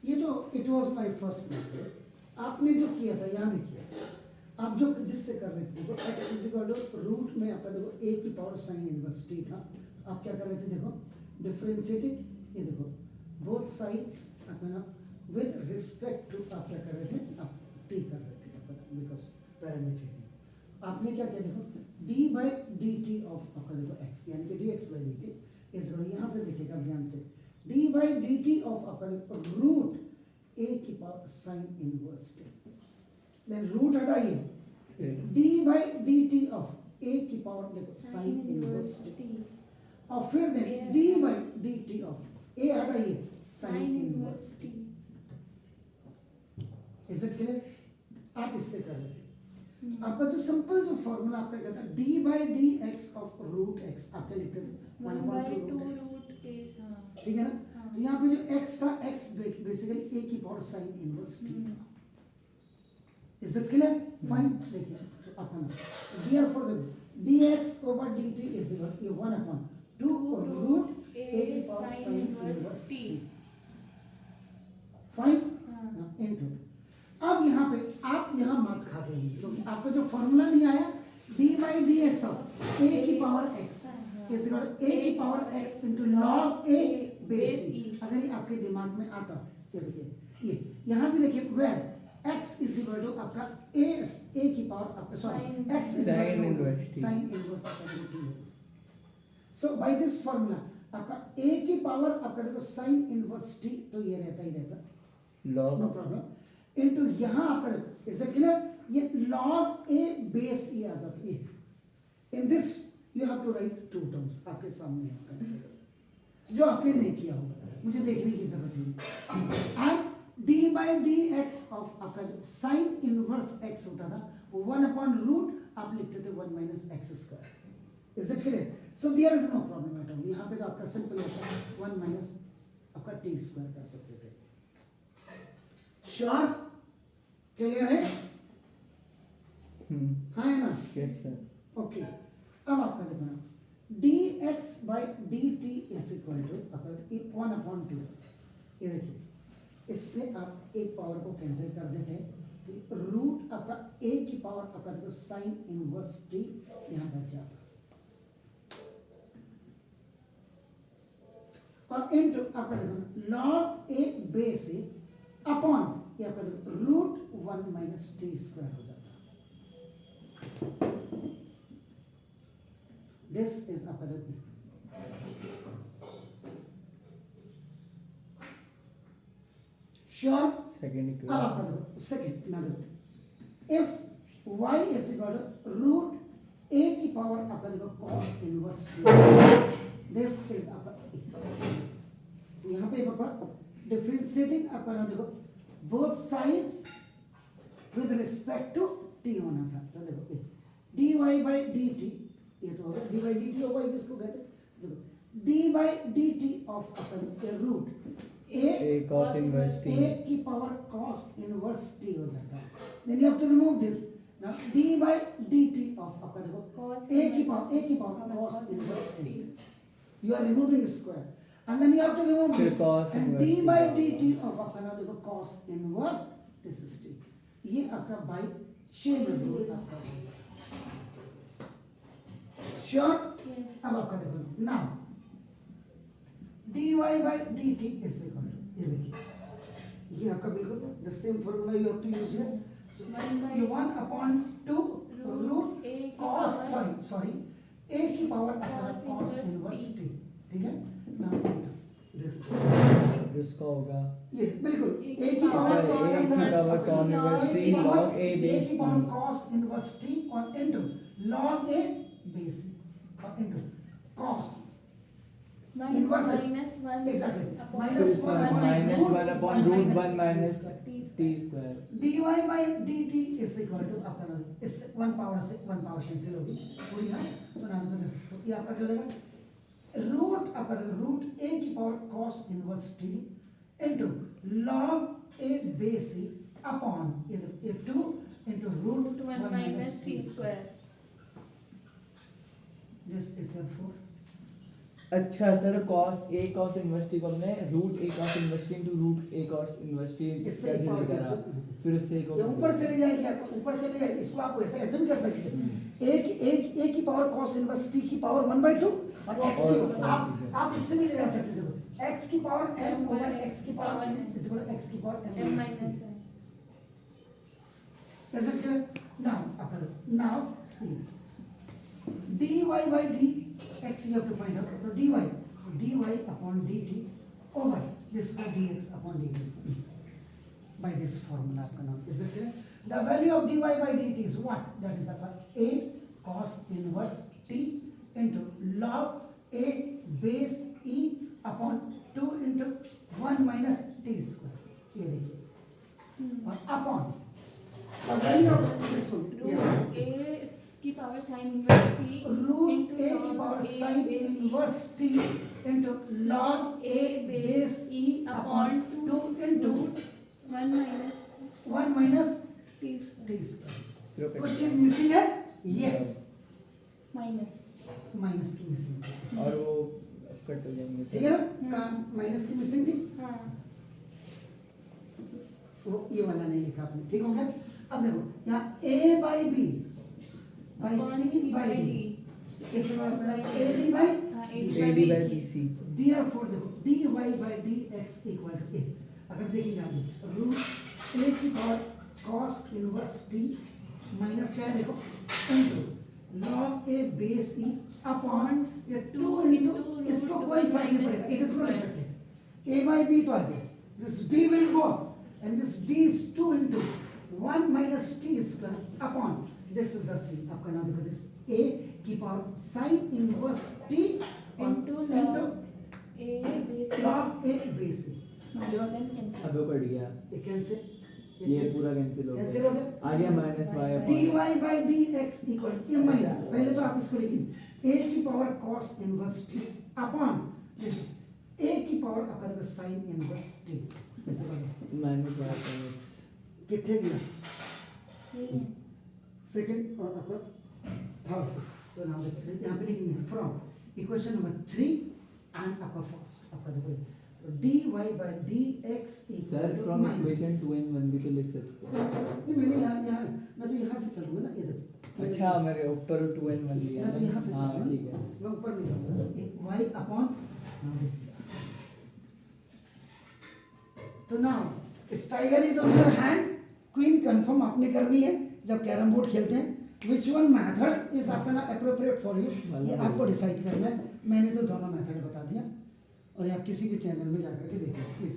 ये जो it was my first method, आपने जो किया था यहाँ देखिए, आप जो जिससे कर रहे थे देखो x is equal to root में आपका देखो a की पावर साइन इनवर्स t था। आप क्या कर रहे थे देखो डिफरेंशिएटिंग, ये देखो बोथ साइड्स अपना विद रिस्पेक्ट टू आप क्या कर रहे थे, आप t कर रहे थे आपका बिकॉज पैरामीटर है। आपने क्या किया देखो d by d t of आपका देखो x यानी कि dx by d t is यहाँ से देखिएगा ध्यान से d by d t of आपका देखो रूट a की power sine inverse t, then root हटाइए d by d t of a की पावर देखो साइन इनवर्स t और फिर then d by d t of a हटाइए sine inverse t। Is it clear? आप इससे कर रहे थे आपका जो सिंपल जो फॉर्मूला आपका कहता है d by d x of root x आपके लिखते थे 1/2 रूट एक्स, ठीक है ना। तो यहाँ पे जो x था x बेसिकली a की power sine inverse t। Is it clear? Fine. देखिए तो अपन therefore the dx over dt is equal to 1/2 root a की power sine inverse t। Fine into अब यहाँ पे आप यहाँ मत खा रहे हैं क्योंकि आपका जो फॉर्मूला नहीं आया d by d x of a की power x is equal to a की power x into log a base e। अगर ये आपके दिमाग में आता, ये देखिए ये यहाँ भी देखिए where x is equal to आपका a की पावर आपका sorry x is equal to sine inverse. So by this formula आपका a की पावर आपका देखो साइन इनवर्स t, तो ये रहता ही रहता log नो प्रॉब्लम इनटू यहाँ आपका इज इट क्लियर, ये log a बेस e आ जाता है। In this you have to write two terms आपके सामने आपका जो आपने नहीं किया होगा, मुझे देखने की जरूरत नहीं। And d by d x of आपका जो साइन इनवर्स x होता था वो 1/रूट आप लिखते थे 1 minus x square. Is it clear? So there is no problem at all. यहाँ पे तो आपका सिंपल होता है 1 माइनस आपका टी स्क्वायर कर सकते थे। श्योर? क्लियर है? हाँ है ना? Yes sir. ओके अब आपका देखो ना dx by d t is equal to अगर 1/2, ये देखिए इससे आप एक पावर को कैंसिल कर देते हैं तो रूट आपका a की पावर आपका देखो साइन इनवर्स t यहाँ बच जाता और इनटू आपका देखो log a base A upon ये आपका देखो रूट 1 माइनस टी स्क्वायर हो जाता है। दिस इज आपका देखो श्योर? सेकंड अब इक्वेशन आपका देखो सेकंड ना देखो if y is equal to root a की पावर आपका देखो cos inverse t, this is आपका यहाँ पे पापा डिफरेंशिएटिंग आपका ना देखो both sides with respect to t होना था। तो देखो dy बाई डी टी, ये तो होगा dy बाई डी टी होगा जिसको कहते हैं देखो dy by d t of अपन root a cos inverse t a की पावर cos इनवर्स t हो जाता है। Then you have to remove this now d by d t of अपन देखो a की power cos inverse t, you are removing square and then you have to remove this cos and inverse d t by dt of अपना देखो cos inverse this is t, ये आपका by chain rule आपका sure? अब आपका देखो now dy by dt is equal to ये देखिए ये आपका बिल्कुल the same formula you have to use here, so you 1/2 root cos sorry a की पावर अपना cos inverse t, ठीक है ना। जिसका होगा ये बिल्कुल a की पावर पावर a की power cos inverse t log a a base की e power cos inverse t और इनटू log a बेस और into cos inverse minus 1 exactly upon minus 1 minus 1 upon root 1 minus t square dy by dt is equal to अपना इस 1 power cancel होगी पूरी यहाँ तो नाम बदल सकते हो। ये आपका क्या लगेगा रूट आपका रूट a की power cos inverse t into log a base e upon ये 2 into root 1 minus t square. This is therefore अच्छा sir cos a cos inverse t को हमने root a cos inverse t into root a cos inverse t इससे कैसे power करा cancel। फिर उससे एक ये ऊपर चली जाएगी, आपको ऊपर चली जाएगी, इसको आप ऐसे ऐसे भी कर सकते हैं। a की पावर cos इनवर्स t की पावर 1/2 और x की आप इससे भी ले जा सकते हो। x की पावर m ओवर x की power n is equal to x की power m minus n। Is it clear? Now dy by dx you have to find out. So dy upon dt over this by dx upon dt by this formula आपका नाम। Is it clear? The value of dy by dt is what? That is आपका a cos inverse t into log a base e upon 2 into 1 minus t square। ये देखिए और upon the value of this one root a की power sine inverse t root a की power sin inverse t into log a base e upon 2 into 1 1 minus t t square। Rocket. कुछ चीज missing है? Yes, minus minus की missing थी। और वो cut हो जाएंगे ठीक है ना, काम माइनस की मिसिंग थी, हाँ वो ये वाला नहीं लिखा आपने। ठीक हो गया। अब देखो यहाँ a by b by c by d कैसे बात है? a d by हाँ, ad by bc therefore देखो dy by dx equal to a। अगर देखेंगे आप रूट a की power cos inverse t minus क्या है देखो into log a base e upon ये 2 इनटू इसको कोई फर्क नहीं पड़ेगा, it is not affected. a by b तो आ गया, this d will go and this d is 2 into 1 minus t square upon this is the c। आपका नाम देखो दिस a की power sin inverse t into log a base log a base e। अब वो cut गया, ये cancel, ये पूरा कैंसिल हो कैंसिल हो गया, गया। आ गया minus y dy upon by dx equal ये माइनस, पहले तो आप इसको लिखिए a की power cos inverse t upon this a की पावर आपका देखो sin इनवर्स t ऐसे करो। माइनस y अपॉन x कितने दिया सेकंड और आपका थर्ड से तो नाम देखते यहाँ पे लिखेंगे फ्रॉम इक्वेशन नंबर 3 एंड आपका फर्स्ट आपका देखो dy by dx sir equal from to equation 2 and 1 भी तो लिख सकते हैं। नहीं मैंने यहाँ मैं तो यहाँ से चलूँगा ना, ये देखो अच्छा मेरे ऊपर 2 and 1 लिया मैं तो यहाँ से हाँ चलूँगा, ठीक है। मैं ऊपर नहीं जाऊँगा सर, y अपॉन तो नाउ इस tiger is on your hand, queen confirm आपने करनी है जब कैरम बोर्ड खेलते हैं। विच वन मेथड इज आपका ना अप्रोप्रिएट फॉर यू, ये आपको डिसाइड करना है। मैंने तो दोनों मेथड बता दिया और आप किसी भी चैनल में जाकर के देखिए प्लीज।